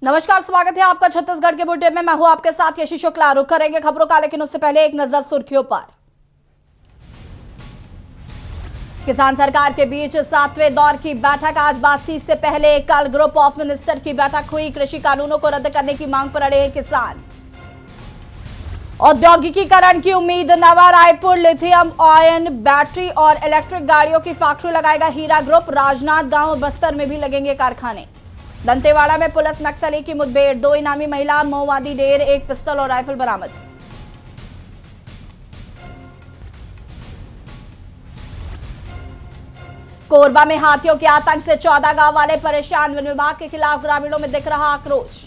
नमस्कार, स्वागत है आपका छत्तीसगढ़ के बुलेटिन में। मैं हूं आपके साथ यशी शुक्ला। रुक करेंगे खबरों का, लेकिन उससे पहले एक नजर सुर्खियों पर। किसान सरकार के बीच 7वें दौर की बैठक आज बातचीत से पहले कल ग्रुप ऑफ मिनिस्टर की बैठक हुई। कृषि कानूनों को रद्द करने की मांग पर अड़े हैं किसान। औद्योगिकीकरण की उम्मीद। नवा रायपुर लिथियम आयन बैटरी और इलेक्ट्रिक गाड़ियों की फैक्ट्री लगाएगा हीरा ग्रुप। राजनांदगांव बस्तर में भी लगेंगे कारखाने। दंतेवाड़ा में पुलिस नक्सली की मुठभेड़। 2 इनामी महिला माओवादी ढेर, 1 पिस्तौल और राइफल बरामद। कोरबा में हाथियों के आतंक से 14 गांव वाले परेशान। वन विभाग के खिलाफ ग्रामीणों में दिख रहा आक्रोश।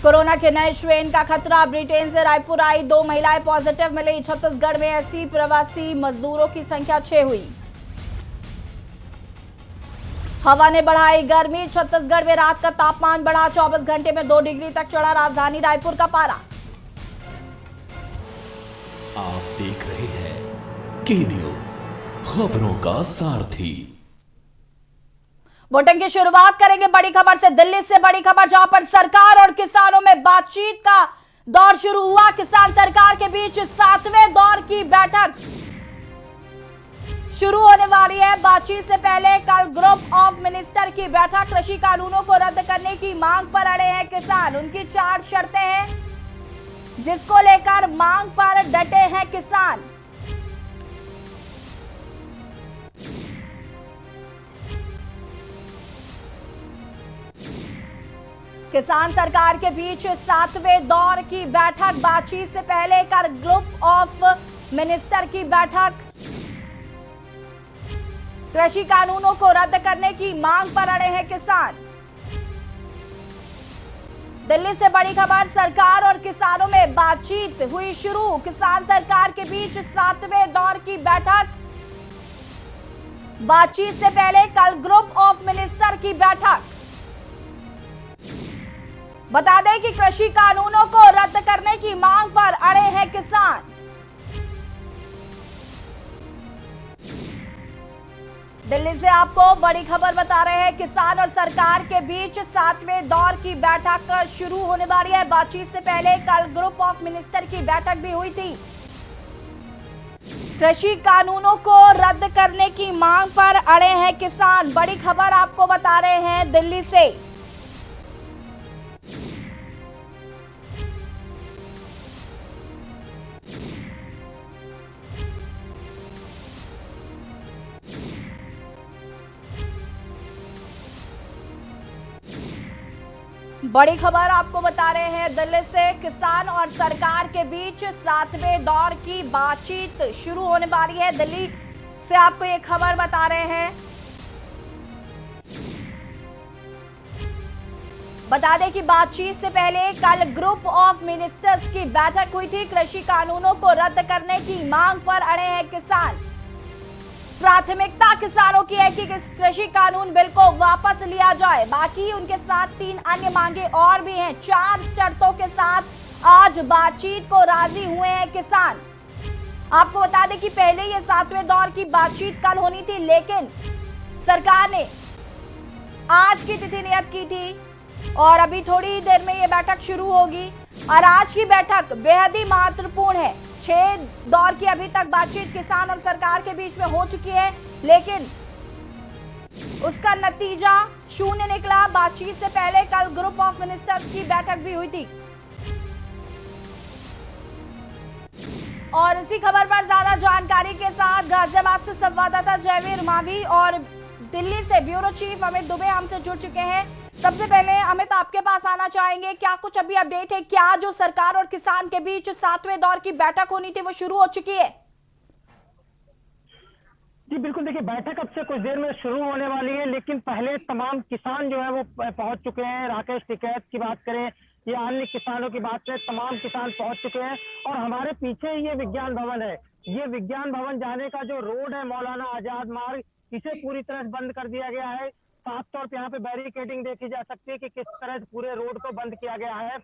कोरोना के नए स्ट्रेन का खतरा। ब्रिटेन से रायपुर आई 2 महिलाएं पॉजिटिव मिली। छत्तीसगढ़ में ऐसी प्रवासी मजदूरों की संख्या 6 हुई। हवा ने बढ़ाई गर्मी। छत्तीसगढ़ में रात का तापमान बढ़ा। 24 घंटे में 2 डिग्री तक चढ़ा राजधानी रायपुर का पारा। आप देख रहे हैं के न्यूज, खबरों का सारथी। बुलेटिन की शुरुआत करेंगे बड़ी खबर से। दिल्ली से बड़ी खबर, जहां पर सरकार और किसानों में बातचीत का दौर शुरू हुआ। किसान सरकार के बीच 7वें दौर की बैठक शुरू होने वाली है। बातचीत से पहले कल ग्रुप ऑफ मिनिस्टर की बैठक। कृषि कानूनों को रद्द करने की मांग पर अड़े हैं किसान। उनकी 4 शर्तें हैं, जिसको लेकर मांग पर डटे हैं किसान। किसान सरकार के बीच 7वें दौर की बैठक। बातचीत से पहले कल ग्रुप ऑफ मिनिस्टर की बैठक। कृषि कानूनों को रद्द करने की मांग पर अड़े हैं किसान। दिल्ली से बड़ी खबर, सरकार और किसानों में बातचीत हुई शुरू। किसान सरकार के बीच 7वें दौर की बैठक। बातचीत से पहले कल ग्रुप ऑफ मिनिस्टर की बैठक। बता दें कि कृषि कानूनों को रद्द करने की मांग पर अड़े हैं किसान। दिल्ली से आपको बड़ी खबर बता रहे हैं। किसान और सरकार के बीच 7वें दौर की बैठक शुरू होने वाली है। बातचीत से पहले कल ग्रुप ऑफ मिनिस्टर की बैठक भी हुई थी। कृषि कानूनों को रद्द करने की मांग पर अड़े हैं किसान। बड़ी खबर आपको बता रहे हैं दिल्ली से। बड़ी खबर आपको बता रहे हैं दिल्ली से। किसान और सरकार के बीच 7वें दौर की बातचीत शुरू होने वाली है। दिल्ली से आपको ये खबर बता रहे हैं। बता दें कि बातचीत से पहले कल ग्रुप ऑफ मिनिस्टर्स की बैठक हुई थी। कृषि कानूनों को रद्द करने की मांग पर अड़े हैं किसान। प्राथमिकता किसानों की है कि कृषि कानून बिल को वापस लिया जाए। बाकी उनके साथ 3 अन्य मांगे और भी हैं। 4 शर्तों के साथ आज बातचीत को राजी हुए हैं किसान। आपको बता दें कि पहले ये 7वें दौर की बातचीत कल होनी थी, लेकिन सरकार ने आज की तिथि नियत की थी और अभी थोड़ी ही देर में ये बैठक शुरू होगी। और आज की बैठक बेहद ही महत्वपूर्ण है। 6 दौर की अभी तक बातचीत किसान और सरकार के बीच में हो चुकी है, लेकिन उसका नतीजा शून्य निकला। बातचीत से पहले कल ग्रुप ऑफ मिनिस्टर्स की बैठक भी हुई थी। और इसी खबर पर ज्यादा जानकारी के साथ गाजियाबाद से संवाददाता जयवीर मावी और दिल्ली से ब्यूरो चीफ अमित दुबे हमसे जुड़ चुके हैं। सबसे पहले अमित, आपके पास आना चाहेंगे, क्या कुछ अभी अपडेट है? क्या जो सरकार और किसान के बीच 7वें दौर की बैठक होनी थी वो शुरू हो चुकी है? जी बिल्कुल, देखिए बैठक अब से कुछ देर में शुरू होने वाली है, लेकिन पहले तमाम किसान जो है वो पहुंच चुके हैं। राकेश टिकैत की बात करें या अन्य किसानों की बात करें, तमाम किसान पहुंच चुके हैं। और हमारे पीछे ये विज्ञान भवन है। ये विज्ञान भवन जाने का जो रोड है, मौलाना आजाद मार्ग, इसे पूरी तरह से बंद कर दिया गया है। साफ तौर पे यहाँ पे बैरिकेडिंग देखी जा सकती है कि किस तरह से पूरे रोड को बंद किया गया है।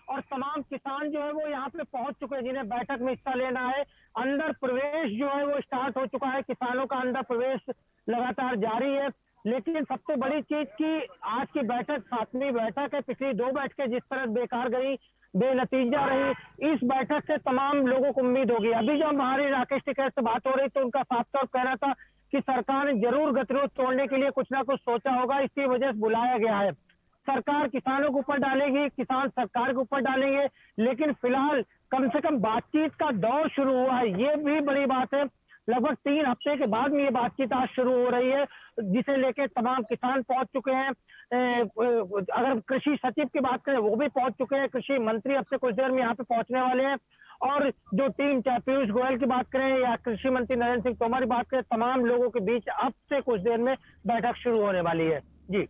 और तमाम किसान जो है वो यहाँ पे पहुंच चुके हैं, जिन्हें बैठक में हिस्सा लेना है। अंदर प्रवेश जो है वो स्टार्ट हो चुका है। किसानों का अंदर प्रवेश लगातार जारी है। लेकिन सबसे बड़ी चीज की आज की बैठक 7वीं बैठक है। पिछली 2 बैठकें जिस तरह बेकार गई, बेनतीजा रही, इस बैठक से तमाम लोगों को उम्मीद होगी। अभी जब हमारी राकेश टिकैत से बात हो रही तो उनका साफ तौर कहना था कि सरकार ने जरूर गतिरोध तोड़ने के लिए कुछ ना कुछ सोचा होगा, इसी वजह से बुलाया गया है। सरकार किसानों के ऊपर डालेगी, किसान सरकार के ऊपर डालेंगे, लेकिन फिलहाल कम से कम बातचीत का दौर शुरू हुआ है, ये भी बड़ी बात है। लगभग 3 हफ्ते के बाद में ये बातचीत आज शुरू हो रही है, जिसे लेके तमाम किसान पहुंच चुके हैं। अगर कृषि सचिव की बात करें वो भी पहुंच चुके हैं, कृषि मंत्री अब से कुछ देर में यहाँ पे पहुंचने वाले हैं। और जो टीम, चाहे पीयूष गोयल की बात करें या कृषि मंत्री नरेंद्र सिंह तोमर की बात करें, तमाम लोगों के बीच अब से कुछ देर में बैठक शुरू होने वाली है। जी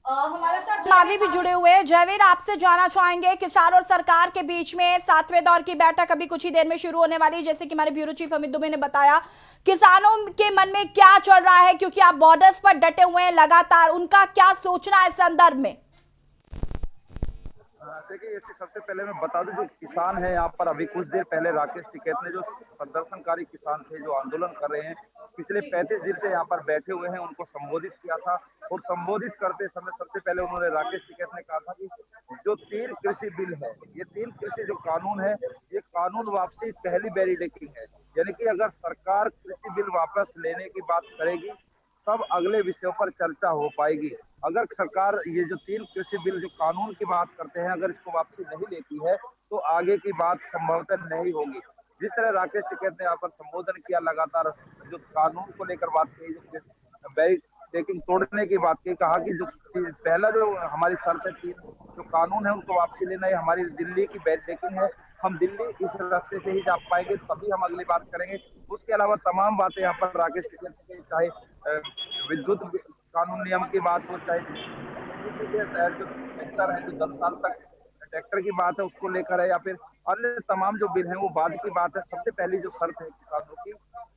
हमारे साथ मावी भी जुड़े हुए हैं। जयवीर, आपसे जानना चाहेंगे, किसान और सरकार के बीच में 7वें दौर की बैठक अभी कुछ ही देर में शुरू होने वाली है। जैसे कि हमारे ब्यूरो चीफ अमित दुबे ने बताया, किसानों के मन में क्या चल रहा है, क्योंकि आप बॉर्डर्स पर डटे हुए हैं लगातार, उनका क्या सोचना है इस संदर्भ में? देखिए, इससे सबसे पहले मैं बता दूं, जो किसान है यहाँ पर, अभी कुछ देर पहले राकेश टिकैत ने, जो प्रदर्शनकारी किसान थे जो आंदोलन कर रहे हैं, पिछले 35 दिन से यहाँ पर बैठे हुए हैं, उनको संबोधित किया था। और संबोधित करते समय सबसे पहले उन्होंने, राकेश टिकैत ने कहा था कि जो 3 कृषि बिल है, ये 3 कृषि जो कानून है, ये कानून वापसी पहली बैरिकेडिंग है। यानी कि अगर सरकार कृषि बिल वापस लेने की बात करेगी तब अगले विषयों पर चर्चा हो पाएगी। अगर सरकार ये जो 3 कृषि बिल जो कानून की बात करते हैं, अगर इसको वापसी नहीं लेती है तो आगे की बात संभवतः नहीं होगी। जिस तरह राकेश टिकैत ने यहाँ पर संबोधन किया, लगातार जो कानून को लेकर बात की, जो बैरिकेडिंग तोड़ने की बात की, कहा कि जो पहला जो हमारी शर्त है, 3 जो कानून है उनको वापसी लेना है, हमारी दिल्ली की बैरिकेडिंग है, हम दिल्ली इस रास्ते से ही जा पाएंगे, तभी हम अगली बात करेंगे। उसके अलावा तमाम बातें यहाँ पर राकेश टिकैत की, चाहे विद्युत कानून नियम की बात हो, चाहे जो ट्रैक्टर है, जो 10 साल तक ट्रैक्टर की बात है उसको लेकर है, या फिर अन्य तमाम जो बिल हैं वो बाद की बात है। सबसे पहली जो शर्त है किसानों की,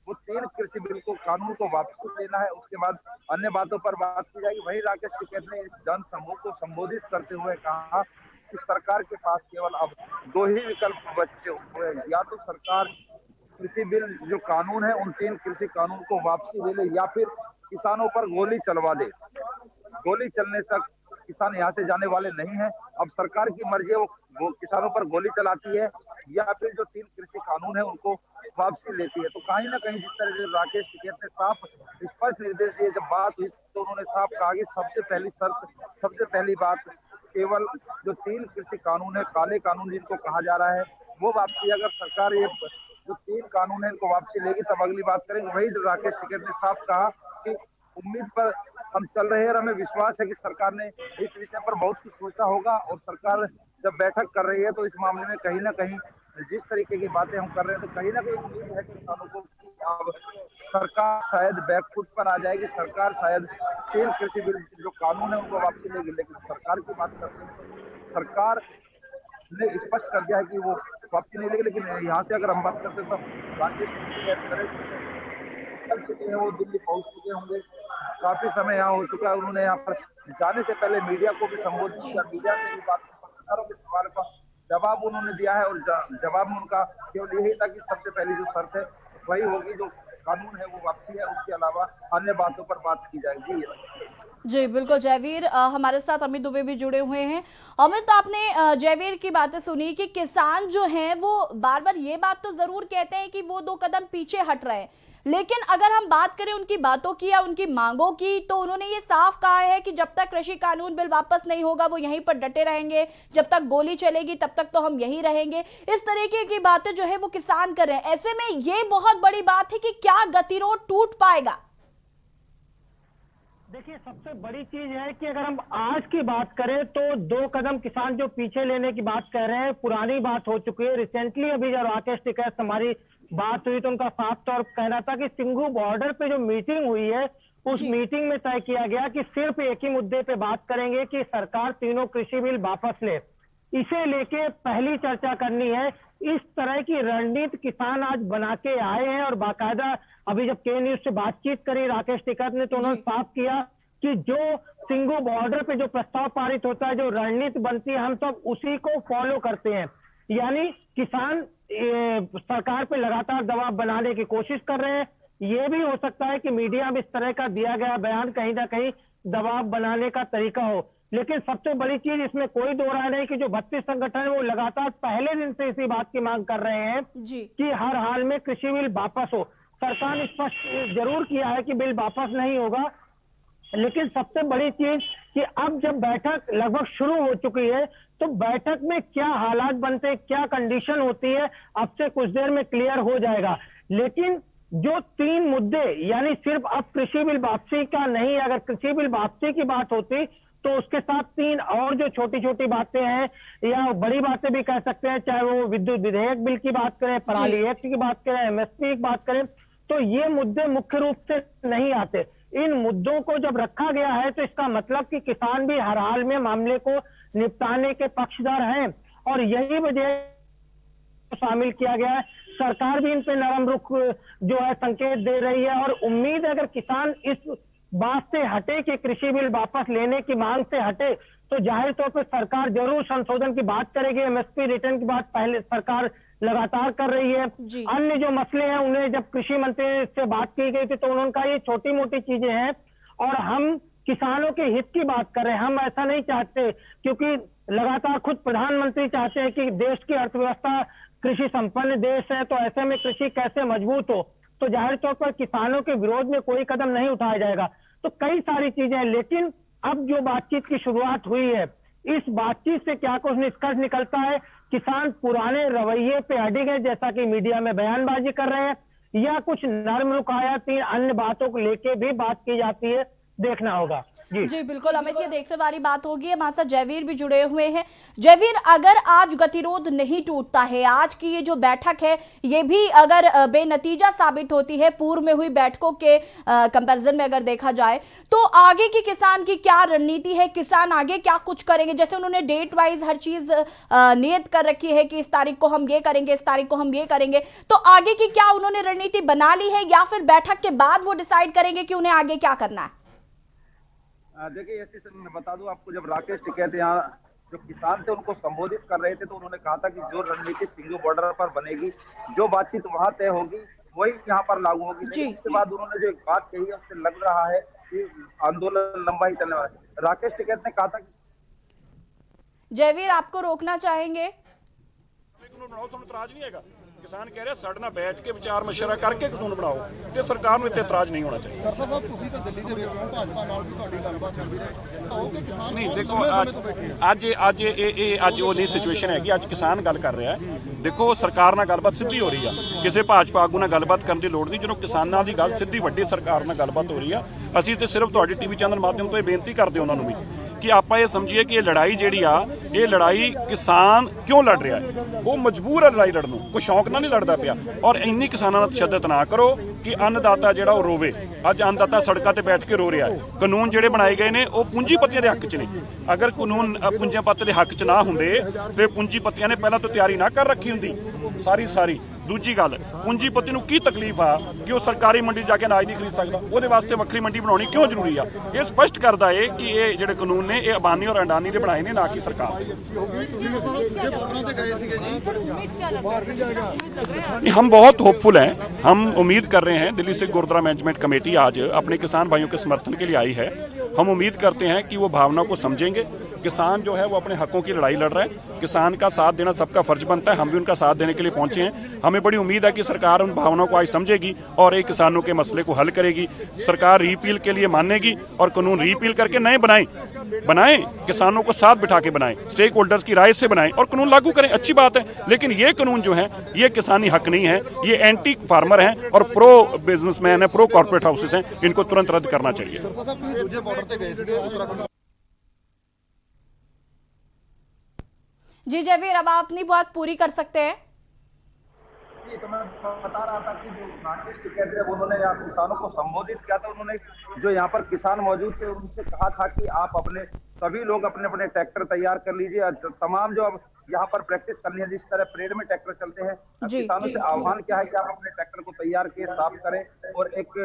वो 3 कृषि बिल को, कानून को वापस लेना है, उसके बाद अन्य बातों पर बात की जाएगी। वहीं राकेश टिकैत ने इस जन समूह को संबोधित करते हुए कहा कि सरकार के पास केवल अब 2 ही विकल्प बचे हुए हैं, या तो सरकार कृषि बिल जो कानून है उन 3 कृषि कानून को वापसी ले ले, या फिर किसानों पर गोली चलवा दे। गोली चलने तक किसान यहाँ से जाने वाले नहीं हैं। अब सरकार की मर्जी है, वो किसानों पर गोली चलाती है या फिर जो 3 कृषि कानून है उनको वापसी लेती है। तो कहीं ना कहीं जिस तरह से राकेश टिकैत ने साफ स्पष्ट निर्देश दिए, जब बात हुई तो उन्होंने साफ कहा कि सबसे पहली शर्त, सबसे पहली बात, केवल जो 3 कृषि कानून है, काले कानून जिनको कहा जा रहा है, वो वापसी, अगर सरकार ये जो 3 कानून है इनको वापसी लेगी तब अगली बात करेंगे। वही जो राकेश टिकैत ने साफ कहा कि उम्मीद पर हम चल रहे हैं और हमें विश्वास है कि सरकार ने इस विषय पर बहुत कुछ सोचा होगा, और सरकार जब बैठक कर रही है तो इस मामले में कहीं ना कहीं जिस तरीके की बातें हम कर रहे हैं, तो कहीं ना कहीं उम्मीद है कि किसानों को अब सरकार शायद बैकफुट पर आ जाएगी, सरकार शायद 3 कृषि बिल जो कानून है उनको वापसी लेगी। लेकिन सरकार की बात करते हैं, सरकार ने स्पष्ट कर दिया है कि वो वापसी नहीं लेगी। लेकिन यहाँ से अगर हम बात करते हैं तो राकेश चल चुके हैं, वो दिल्ली पहुंच चुके होंगे, काफी समय यहाँ हो चुका है। उन्होंने यहाँ पर जाने से पहले मीडिया को भी संबोधित किया, मीडिया में भी बात, पत्रकारों के सवाल का जवाब उन्होंने दिया है, और जवाब में उनका केवल यही था कि सबसे पहली जो शर्त है वही होगी, जो कानून है वो वापसी है, उसके अलावा अन्य बातों पर बात की जाएगी। जी बिल्कुल जयवीर, हमारे साथ अमित दुबे भी जुड़े हुए हैं। अमित, आपने जयवीर की बातें सुनी कि किसान जो हैं वो बार बार ये बात तो जरूर कहते हैं कि वो 2 कदम पीछे हट रहे हैं, लेकिन अगर हम बात करें उनकी बातों की या उनकी मांगों की, तो उन्होंने ये साफ कहा है कि जब तक कृषि कानून बिल वापस नहीं होगा वो यहीं पर डटे रहेंगे, जब तक गोली चलेगी तब तक तो हम यहीं रहेंगे। इस तरीके की बातें जो है वो किसान कर रहे हैं। ऐसे में ये बहुत बड़ी बात है कि क्या गतिरोध टूट पाएगा? देखिए, सबसे बड़ी चीज है कि अगर हम आज की बात करें तो 2 कदम किसान जो पीछे लेने की बात कह रहे हैं, पुरानी बात हो चुकी है। रिसेंटली अभी जब राकेश टिकैत से हमारी बात हुई तो उनका साफ तौर पर कहना था कि सिंघू बॉर्डर पे जो मीटिंग हुई है उस मीटिंग में तय किया गया कि सिर्फ एक ही मुद्दे पे बात करेंगे कि सरकार तीनों कृषि बिल वापस ले, इसे लेके पहली चर्चा करनी है। इस तरह की रणनीति किसान आज बना के आए हैं, और बाकायदा अभी जब के न्यूज से बातचीत करी राकेश टिकैत ने तो उन्होंने साफ किया कि जो सिंघू बॉर्डर पे जो प्रस्ताव पारित होता है, जो रणनीति बनती है, हम सब उसी को फॉलो करते हैं। यानी किसान सरकार पे लगातार दबाव बनाने की कोशिश कर रहे हैं, ये भी हो सकता है कि मीडिया में इस तरह का दिया गया बयान कहीं ना कहीं दबाव बनाने का तरीका हो। लेकिन सबसे बड़ी चीज इसमें कोई दो राय नहीं कि जो 32 संगठन है वो लगातार पहले दिन से इसी बात की मांग कर रहे हैं जी कि हर हाल में कृषि बिल वापस हो। सरकार ने स्पष्ट जरूर किया है कि बिल वापस नहीं होगा, लेकिन सबसे बड़ी चीज कि अब जब बैठक लगभग शुरू हो चुकी है तो बैठक में क्या हालात बनते हैं, क्या कंडीशन होती है, अब से कुछ देर में क्लियर हो जाएगा। लेकिन जो 3 मुद्दे, यानी सिर्फ अब कृषि बिल वापसी का नहीं, अगर कृषि बिल वापसी की बात होती तो उसके साथ 3 और जो छोटी छोटी बातें हैं या बड़ी बातें भी कह सकते हैं, चाहे वो विद्युत विधेयक बिल की बात करें, पराली एक्ट की बात करें, एमएसपी की बात करें, तो ये मुद्दे मुख्य रूप से नहीं आते। इन मुद्दों को जब रखा गया है तो इसका मतलब कि किसान भी हर हाल में मामले को निपटाने के पक्षधर हैं और यही वजह शामिल किया गया है। सरकार भी इन पे नरम रुख जो है संकेत दे रही है और उम्मीद है अगर किसान इस बात से हटे कि कृषि बिल वापस लेने की मांग से हटे तो जाहिर तौर पर सरकार जरूर संशोधन की बात करेगी। एमएसपी रिटर्न की बात पहले सरकार लगातार कर रही है। अन्य जो मसले हैं उन्हें जब कृषि मंत्री से बात की गई थी तो उन्होंने कहा ये छोटी मोटी चीजें हैं और हम किसानों के हित की बात कर रहे हैं, हम ऐसा नहीं चाहते, क्योंकि लगातार खुद प्रधानमंत्री चाहते हैं कि देश की अर्थव्यवस्था कृषि संपन्न देश है, तो ऐसे में कृषि कैसे मजबूत हो, तो जाहिर तौर पर किसानों के विरोध में कोई कदम नहीं उठाया जाएगा। तो कई सारी चीजें हैं, लेकिन अब जो बातचीत की शुरुआत हुई है, इस बातचीत से क्या कुछ निष्कर्ष निकलता है, किसान पुराने रवैये पे अड़े गए जैसा कि मीडिया में बयानबाजी कर रहे हैं, या कुछ नरम रुख आया, 3 अन्य बातों को लेके भी बात की जाती है, देखना होगा। जी बिल्कुल अमित, ये देखने वाली बात होगी। हमारे साथ जयवीर भी जुड़े हुए हैं। जयवीर, अगर आज गतिरोध नहीं टूटता है, आज की ये जो बैठक है ये भी अगर बेनतीजा साबित होती है पूर्व में हुई बैठकों के कंपैरिजन में अगर देखा जाए, तो आगे की किसान की क्या रणनीति है, किसान आगे क्या कुछ करेंगे? जैसे उन्होंने डेट वाइज हर चीज नियत कर रखी है कि इस तारीख को हम ये करेंगे, इस तारीख को हम ये करेंगे, तो आगे की क्या उन्होंने रणनीति बना ली है या फिर बैठक के बाद वो डिसाइड करेंगे कि उन्हें आगे क्या करना है? देखिए ऐसे से मैं बता दूं आपको, जब राकेश टिकैत यहाँ जो किसान थे उनको संबोधित कर रहे थे तो उन्होंने कहा था कि जो रणनीति सिंगू बॉर्डर पर बनेगी, जो बातचीत वहां तय होगी वही यहाँ पर लागू होगी। लेकिन उसके बाद उन्होंने जो एक बात कही है उससे लग रहा है कि आंदोलन लंबा ही चलने वाला है। राकेश टिकैत ने कहा था कि जयवीर आपको रोकना चाहेंगे। किसान कह रहे ਸਾਡੇ ਨਾਲ बैठ के विचार मशवरा करके कानून बनाओ ਤੇ ਸਰਕਾਰ ਨੂੰ ਇੱਥੇ ਇਤਰਾਜ਼ ਨਹੀਂ ਹੋਣਾ ਚਾਹੀਦਾ। ਸਰਸਾ ਸਾਹਿਬ ਤੁਸੀਂ ਤਾਂ ਦਿੱਲੀ ਦੇ ਵਿੱਚ ਹੋ, ਭਾਜਪਾ ਨਾਲ ਵੀ ਤੁਹਾਡੀ ਗੱਲਬਾਤ ਚੱਲਦੀ ਰਹੀ ਤਾਂ ਉਹ ਤੇ ਕਿਸਾਨ ਨਹੀਂ ਦੇਖੋ ਅੱਜ ਇਹ ਉਹ ਨਹੀਂ ਸਿਚੁਏਸ਼ਨ ਹੈਗੀ। ਅੱਜ ਕਿਸਾਨ ਗੱਲ ਕਰ ਰਿਹਾ ਹੈ। ਦੇਖੋ ਸਰਕਾਰ ਨਾਲ ਗੱਲਬਾਤ ਸਿੱਧੀ ਹੋ ਰਹੀ ਆ, ਕਿਸੇ ਭਾਜਪਾ ਆਗੂ ਨਾਲ ਗੱਲਬਾਤ ਕਰਨ ਦੀ ਲੋੜ ਨਹੀਂ। ਜਦੋਂ ਕਿਸਾਨਾਂ ਦੀ ਗੱਲ ਸਿੱਧੀ ਵੱਡੀ ਸਰਕਾਰ ਨਾਲ ਗੱਲਬਾਤ ਹੋ ਰਹੀ ਆ, ਅਸੀਂ ਤੇ ਸਿਰਫ ਤੁਹਾਡੀ ਟੀਵੀ ਚੈਨਲ ਮਾਧਿਅਮ ਤੋਂ ਇਹ ਬੇਨਤੀ ਕਰਦੇ ਉਹਨਾਂ ਨੂੰ ਵੀ कि आप ये समझिए कि ये लड़ाई जी ये लड़ाई किसान क्यों लड़ रहा है, वो मजबूर है लड़ाई लड़नों, कोई शौक ना नहीं लड़ता पाया। और इन्नी किसानों का तशद्दद ना करो कि अन्नदाता जो रोवे। अज अन्नदाता सड़कों पर बैठ के रो रहा है। कानून जोड़े बनाए गए हैं वो पूंजीपतियों के हक च ने। अगर कानून पूंजीपति के हक च ना होंगे तो पूंजीपतियों ने पहला तो तैयारी ना कर रखी होंगी सारी। दूजी गल, पूंजीपति नूं की तकलीफ आ कि वो सरकारी मंडी जाके अनाज नहीं खरीद सकता, वो वास्ते वक्री मंडी बनानी क्यों जरूरी आ? ये स्पष्ट करता है कि ये जो कानून ने ये अबानी और अडानी ने बनाए ने, ना कि सरकार। हम बहुत होपफुल हैं, हम उम्मीद कर रहे हैं। दिल्ली सिख गुरुद्वारा मैनेजमेंट कमेटी आज अपने किसान भाइयों के समर्थन के लिए आई है। हम उम्मीद करते हैं कि वो भावना को समझेंगे। किसान जो है वो अपने हकों की लड़ाई लड़ रहा है, किसान का साथ देना सबका फर्ज बनता है। हम भी उनका साथ देने के लिए पहुंचे हैं। हमें बड़ी उम्मीद है कि सरकार उन भावनाओं को आज समझेगी और एक किसानों के मसले को हल करेगी। सरकार रीपील के लिए मानेगी और कानून रीपील करके नए बनाएं, किसानों को साथ बिठा के बनाएं, स्टेक होल्डर्स की राय से बनाएं और कानून लागू करें। अच्छी बात है, लेकिन ये कानून जो है ये किसानी हक नहीं है, ये एंटी फार्मर हैं और प्रो बिजनेसमैन है, प्रो कॉर्पोरेट हाउसेस हैं। इनको तुरंत रद्द करना चाहिए। जी जयवीर, अब आप अपनी बात पूरी कर सकते हैं। जी, तो मैं बता रहा था कि जो राकेश टिकैत है उन्होंने यहाँ किसानों को संबोधित किया था। उन्होंने जो यहाँ पर किसान मौजूद थे उनसे कहा था कि आप अपने सभी लोग अपने अपने ट्रैक्टर तैयार कर लीजिए। तमाम जो अब यहाँ पर प्रैक्टिस करनी है, जिस तरह परेड में ट्रैक्टर चलते हैं, किसानों से आह्वान किया है कि आप अपने ट्रैक्टर को तैयार किए, साफ करें और एक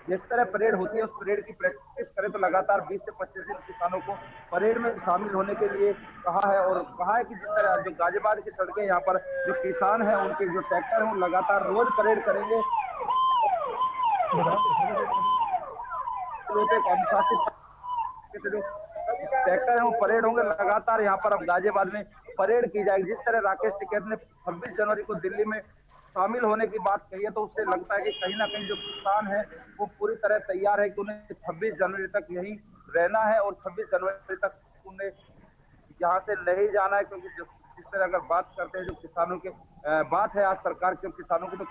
जिस तरह परेड होती है उस परेड की प्रैक्टिस करें। तो लगातार 20 से 25 दिन किसानों को परेड में शामिल होने के लिए कहा है और कहा है कि जिस तरह जो गाजियाबाद की सड़कें यहाँ पर जो किसान हैं उनके जो ट्रैक्टर हैं वो लगातार रोज परेड करेंगे। एक अनुशासित जो सेक्टर है वो परेड होंगे लगातार। यहाँ पर अब गाजियाबाद में परेड की जाएगी। जिस तरह राकेश टिकैत ने 26 जनवरी को दिल्ली में शामिल होने की बात कही है, तो उससे लगता है कि कहीं ना कहीं जो किसान है वो पूरी तरह तैयार है कि उन्हें 26 जनवरी तक यहीं रहना है और 26 जनवरी तक उन्हें यहाँ से नहीं जाना है। क्योंकि जिस तरह अगर बात करते हैं जो किसानों के बात है आज सरकार के किसानों की, तो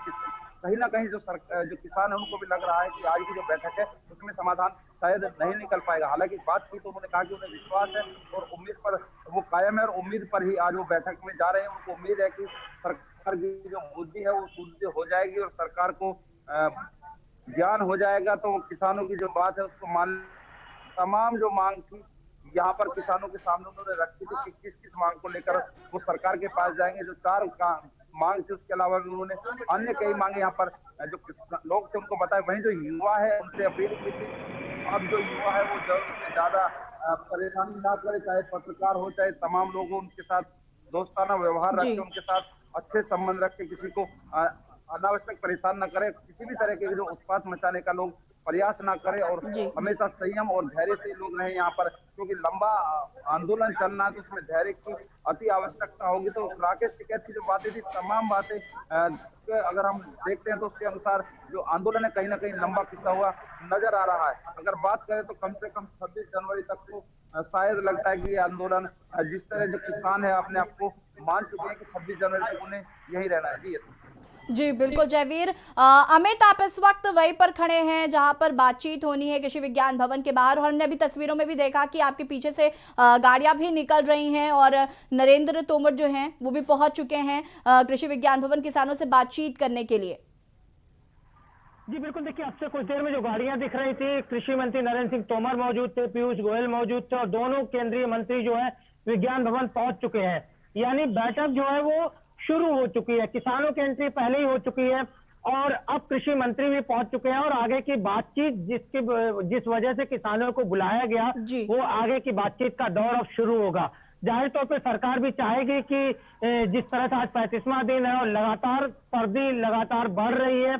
कहीं ना कहीं जो किसान है उनको भी लग रहा है कि आज की जो बैठक है उसमें समाधान शायद नहीं निकल पाएगा। हालांकि बात की तो उन्होंने कहा कि उन्हें विश्वास है और उम्मीद पर वो कायम है और उम्मीद पर ही आज वो बैठक में जा रहे हैं। उनको उम्मीद है कि सरकार की जो बुद्धि है वो शुद्ध हो जाएगी और सरकार को ज्ञान हो जाएगा, तो किसानों की जो बात है उसको मान। तमाम जो मांग थी यहाँ पर किसानों के सामने उन्होंने रखी थी कि किस मांग को लेकर वो सरकार के पास जाएंगे। जो 4 मांग थी उसके अलावा भी उन्होंने अन्य कई मांगे यहाँ पर जो लोग थे उनको बताया। वहीं जो युवा है उनसे अपील की थी, अब जो युवा है वो जरूरत से ज्यादा परेशानी ना करे, चाहे पत्रकार हो चाहे तमाम लोग उनके साथ दोस्ताना व्यवहार रखे, उनके साथ अच्छे संबंध रखे, किसी को अनावश्यक परेशान न करे, किसी भी तरह के जो उत्पात मचाने का लोग प्रयास ना करें और हमेशा संयम और धैर्य से लोग रहे यहाँ पर। क्योंकि लंबा आंदोलन चलना है तो उसमें धैर्य की अति आवश्यकता होगी। तो राकेश टिकैत की जो बातें थी तमाम बातें अगर हम देखते हैं तो उसके अनुसार जो आंदोलन है कहीं ना कहीं लंबा खिंचा हुआ नजर आ रहा है। अगर बात करें तो कम से कम 26 जनवरी तक तो शायद लगता है कि ये आंदोलन जिस तरह जो किसान है अपने आप को मान चुके हैं कि 26 जनवरी तक उन्हें यही रहना है। जी बिल्कुल जयवीर। अमित, आप इस वक्त वहीं पर खड़े हैं जहां पर बातचीत होनी है कृषि विज्ञान भवन के बाहर, और हमने अभी तस्वीरों में भी देखा कि आपके पीछे से गाड़ियां भी निकल रही हैं और नरेंद्र तोमर जो हैं वो भी पहुंच चुके हैं कृषि विज्ञान भवन किसानों से बातचीत करने के लिए। जी बिल्कुल, देखिए अब से कुछ देर में जो गाड़ियां दिख रही थी, कृषि मंत्री नरेंद्र सिंह तोमर मौजूद थे, पीयूष गोयल मौजूद थे और दोनों केंद्रीय मंत्री जो है विज्ञान भवन पहुंच चुके हैं। यानी बैठक जो है वो शुरू हो चुकी है। किसानों की एंट्री पहले ही हो चुकी है और अब कृषि मंत्री भी पहुंच चुके हैं और आगे की बातचीत जिस वजह से किसानों को बुलाया गया वो आगे की बातचीत का दौर अब शुरू होगा। जाहिर तौर पे सरकार भी चाहेगी कि जिस तरह से आज 35वां दिन है और लगातार सर्दी लगातार बढ़ रही है,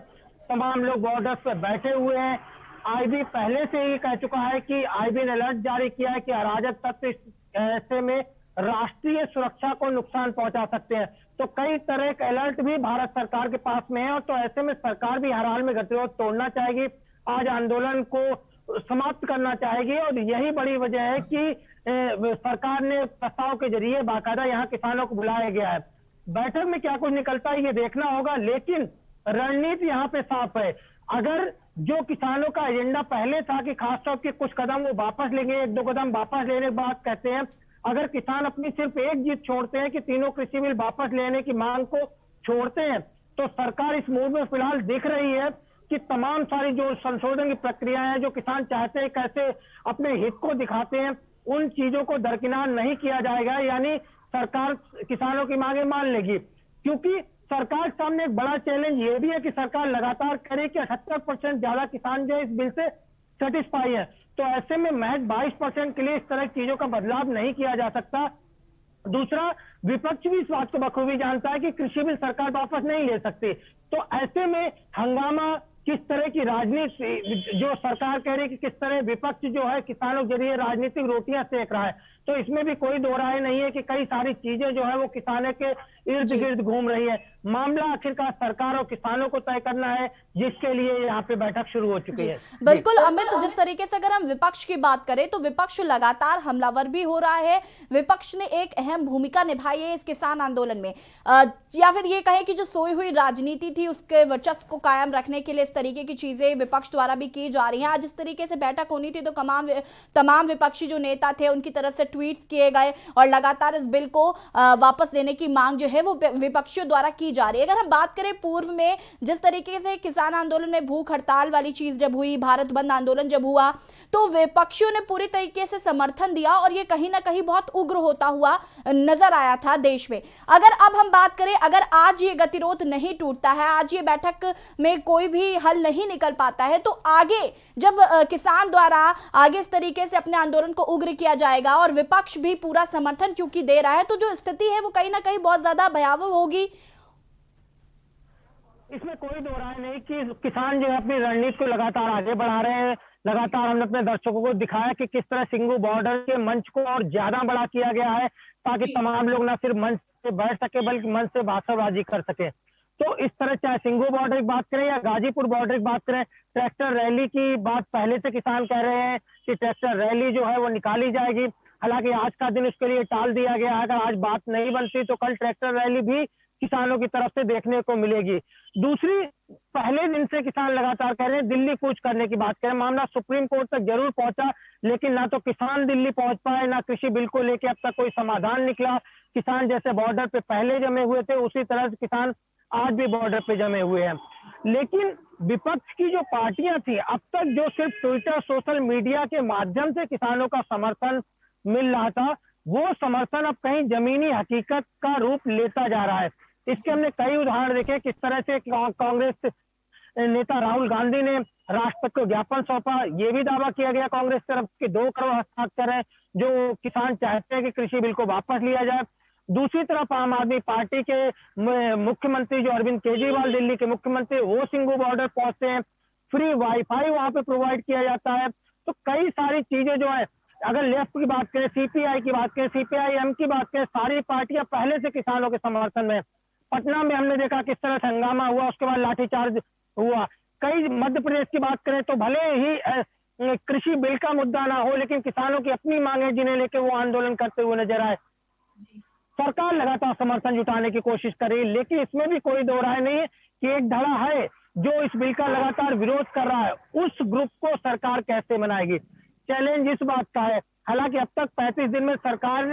तमाम लोग बॉर्डर्स पे बैठे हुए हैं। आईबी पहले से ही कह चुका है कि आईबी ने अलर्ट जारी किया है कि अराजक तत्व ऐसे में राष्ट्रीय सुरक्षा को नुकसान पहुंचा सकते हैं। तो कई तरह के अलर्ट भी भारत सरकार के पास में है और तो ऐसे में सरकार भी हर हाल में गतिरोध तोड़ना चाहेगी, आज आंदोलन को समाप्त करना चाहेगी और यही बड़ी वजह है कि सरकार ने प्रस्ताव के जरिए बाकायदा यहाँ किसानों को बुलाया गया है। बैठक में क्या कुछ निकलता है ये देखना होगा, लेकिन रणनीति यहाँ पे साफ है। अगर जो किसानों का एजेंडा पहले था कि खासतौर के कुछ कदम वो वापस लेंगे, 1-2 कदम वापस लेने के बाद कहते हैं, अगर किसान अपनी सिर्फ एक जीत छोड़ते हैं कि तीनों कृषि बिल वापस लेने की मांग को छोड़ते हैं, तो सरकार इस मूड में फिलहाल दिख रही है कि तमाम सारी जो संशोधन की प्रक्रिया है, जो किसान चाहते हैं कैसे अपने हित को दिखाते हैं, उन चीजों को दरकिनार नहीं किया जाएगा। यानी सरकार किसानों की मांगे मान लेगी, क्योंकि सरकार के सामने एक बड़ा चैलेंज ये भी है कि सरकार लगातार करे कि 78% ज्यादा किसान जो इस बिल से सेटिस्फाई है। तो ऐसे में महज 22% के लिए इस तरह की चीजों का बदलाव नहीं किया जा सकता। दूसरा, विपक्ष भी इस बात को बखूबी जानता है कि कृषि बिल सरकार वापस नहीं ले सकती। तो ऐसे में हंगामा, किस तरह की राजनीति जो सरकार कह रही है कि किस तरह विपक्ष जो है किसानों के जरिए राजनीतिक रोटियां सेक रहा है, तो इसमें भी कोई दो राय नहीं है कि कई सारी चीजें जो है वो किसानों के इर्द गिर्द घूम रही है। मामला आखिरकार सरकार और किसानों को तय करना है, जिसके लिए यहाँ पे बैठक शुरू हो चुकी है। बिल्कुल अमित, जिस तरीके से अगर हम विपक्ष की बात करें तो विपक्ष लगातार हमलावर भी हो रहा है। विपक्ष ने एक अहम भूमिका निभाई है इस किसान आंदोलन में, या फिर ये कहें कि जो सोई हुई राजनीति थी उसके वर्चस्व को कायम रखने के लिए इस तरीके की चीजें विपक्ष द्वारा भी की जा रही हैं। आज इस तरीके से बैठक होनी थी तो तमाम विपक्षी जो नेता थे उनकी तरफ से ट्वीट्स किए गए और लगातार इस बिल को वापस लेने की मांग जो है वो विपक्षियों द्वारा की जा रही है। अगर हम बात करें पूर्व में जिस तरीके से किसान आंदोलन में भूख हड़ताल वाली चीज जब हुई, भारत बंद आंदोलन जब हुआ, तो विपक्षियों ने पूरी तरीके से समर्थन दिया और ये कहीं ना कहीं बहुत उग्र होता हुआ नजर आया था देश में। अगर अब हम बात करें, अगर आज ये गतिरोध नहीं टूटता है, आज ये बैठक में कोई भी हल नहीं निकल पाता है, तो आगे जब किसान द्वारा आगे इस तरीके से अपने आंदोलन को उग्र किया जाएगा और विपक्ष भी पूरा समर्थन क्योंकि दे रहा है, तो जो स्थिति है वो कहीं ना कहीं बहुत ज्यादा भयावह होगी। इसमें कोई दो राय नहीं कि किसान जो है अपनी रणनीति को लगातार आगे बढ़ा रहे हैं। लगातार हमने अपने दर्शकों को दिखाया कि किस तरह सिंघू बॉर्डर के मंच को और ज्यादा बड़ा किया गया है, ताकि तमाम लोग न सिर्फ मंच पे बैठ सके बल्कि मंच से भाषणबाजी कर सके। तो इस तरह चाहे सिंघू बॉर्डर की बात करें या गाजीपुर बॉर्डर की बात करें, ट्रैक्टर रैली की बात पहले से किसान कह रहे हैं कि ट्रैक्टर रैली जो है वो निकाली जाएगी। हालांकि आज का दिन उसके लिए टाल दिया गया है। अगर आज बात नहीं बनती तो कल ट्रैक्टर रैली भी किसानों की तरफ से देखने को मिलेगी। दूसरी, पहले दिन से किसान लगातार कह रहे हैं दिल्ली कूच करने की बात करें। मामला सुप्रीम कोर्ट तक जरूर पहुंचा, लेकिन ना तो किसान दिल्ली पहुंच पाए, ना कृषि बिल को लेकर अब तक कोई समाधान निकला। किसान जैसे बॉर्डर पे पहले जमे हुए थे, उसी तरह से किसान आज भी बॉर्डर पे जमे हुए हैं। लेकिन विपक्ष की जो पार्टियां थी, अब तक जो सिर्फ ट्विटर, सोशल मीडिया के माध्यम से किसानों का समर्थन मिल रहा था, वो समर्थन अब कहीं जमीनी हकीकत का रूप लेता जा रहा है। इसके हमने कई उदाहरण देखे, किस तरह से कांग्रेस नेता राहुल गांधी ने राष्ट्रपति को ज्ञापन सौंपा। ये भी दावा किया गया कांग्रेस तरफ के 2 करोड़ हस्ताक्षर हैं जो किसान चाहते हैं कि कृषि बिल को वापस लिया जाए। दूसरी तरफ आम आदमी पार्टी के मुख्यमंत्री जो अरविंद केजरीवाल, दिल्ली के मुख्यमंत्री, वो सिंघू बॉर्डर पहुंचते हैं, फ्री वाईफाई वहां पे प्रोवाइड किया जाता है। तो कई सारी चीजें जो है, अगर लेफ्ट की बात करें, सीपीआई की बात करें, सीपीआईएम की बात करें, सारी पार्टियां पहले से किसानों के समर्थन में। पटना में हमने देखा किस तरह से हंगामा हुआ, उसके बाद लाठीचार्ज हुआ। कई मध्य प्रदेश की बात करें तो भले ही कृषि बिल का मुद्दा ना हो, लेकिन किसानों की अपनी मांगे जिन्हें लेकर वो आंदोलन करते हुए नजर आए। सरकार लगातार समर्थन जुटाने की कोशिश कर रही है, लेकिन इसमें भी कोई दो राय नहीं है कि एक धड़ा है जो इस बिल का लगातार विरोध कर रहा है, उस ग्रुप को सरकार कैसे मनाएगी। चैलेंज इस बात का है। हालांकि अब तक 35 दिन में सरकार,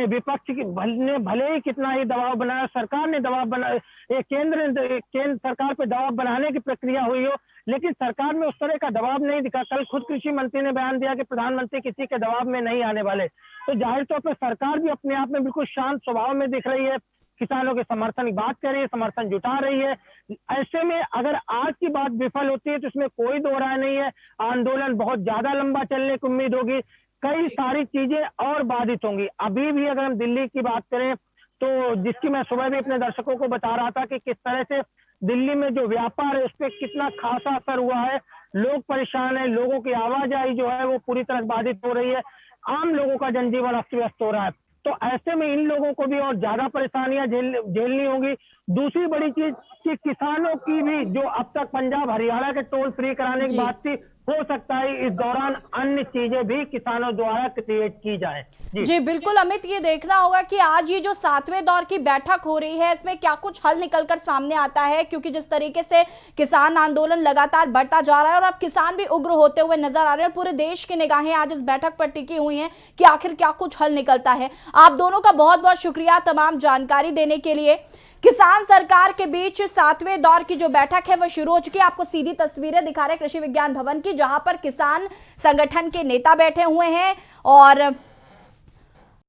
विपक्ष ने भले ही कितना ही दबाव बनाया, सरकार ने दबाव बनाया, केंद्र सरकार पे दबाव बनाने की प्रक्रिया हुई हो, लेकिन सरकार में उस तरह का दबाव नहीं दिखा। कल खुद कृषि मंत्री ने बयान दिया कि प्रधानमंत्री किसी के दबाव में नहीं आने वाले। तो जाहिर तौर पर सरकार भी अपने आप में बिल्कुल शांत स्वभाव में दिख रही है, किसानों के समर्थन की बात कर रही है, समर्थन जुटा रही है। ऐसे में अगर आज की बात विफल होती है तो इसमें कोई दो राय नहीं है, आंदोलन बहुत ज्यादा लंबा चलने की उम्मीद होगी, कई सारी चीजें और बाधित होंगी। अभी भी अगर हम दिल्ली की बात करें तो, जिसकी मैं सुबह भी अपने दर्शकों को बता रहा था कि किस तरह से दिल्ली में जो व्यापार है उस पर कितना खासा असर हुआ है, लोग परेशान है, लोगों की आवाजाही जो है वो पूरी तरह बाधित हो रही है, आम लोगों का जनजीवन अस्त व्यस्त हो रहा है। तो ऐसे में इन लोगों को भी और ज्यादा परेशानियां झेलनी होगी। दूसरी बड़ी चीज कि किसानों की भी जो अब तक पंजाब हरियाणा के टोल फ्री कराने की बात थी, हो सकता है इस दौरान अन्य चीजें भी किसानों द्वारा क्रिएट की जाए। जी बिल्कुल अमित, ये देखना होगा कि आज ये जो 7वें दौर की बैठक हो रही है इसमें क्या कुछ हल निकलकर सामने आता है, क्योंकि जिस तरीके से किसान आंदोलन लगातार बढ़ता जा रहा है और अब किसान भी उग्र होते हुए नजर आ रहे हैं, पूरे देश की निगाहें आज इस बैठक पर टिकी हुई हैं कि आखिर क्या कुछ हल निकलता है। आप दोनों का बहुत बहुत शुक्रिया तमाम जानकारी देने के लिए। किसान सरकार के बीच 7वें दौर की जो बैठक है वो शुरू हो चुकी है। आपको सीधी तस्वीरें दिखा रहे कृषि विज्ञान भवन की, जहां पर किसान संगठन के नेता बैठे हुए हैं और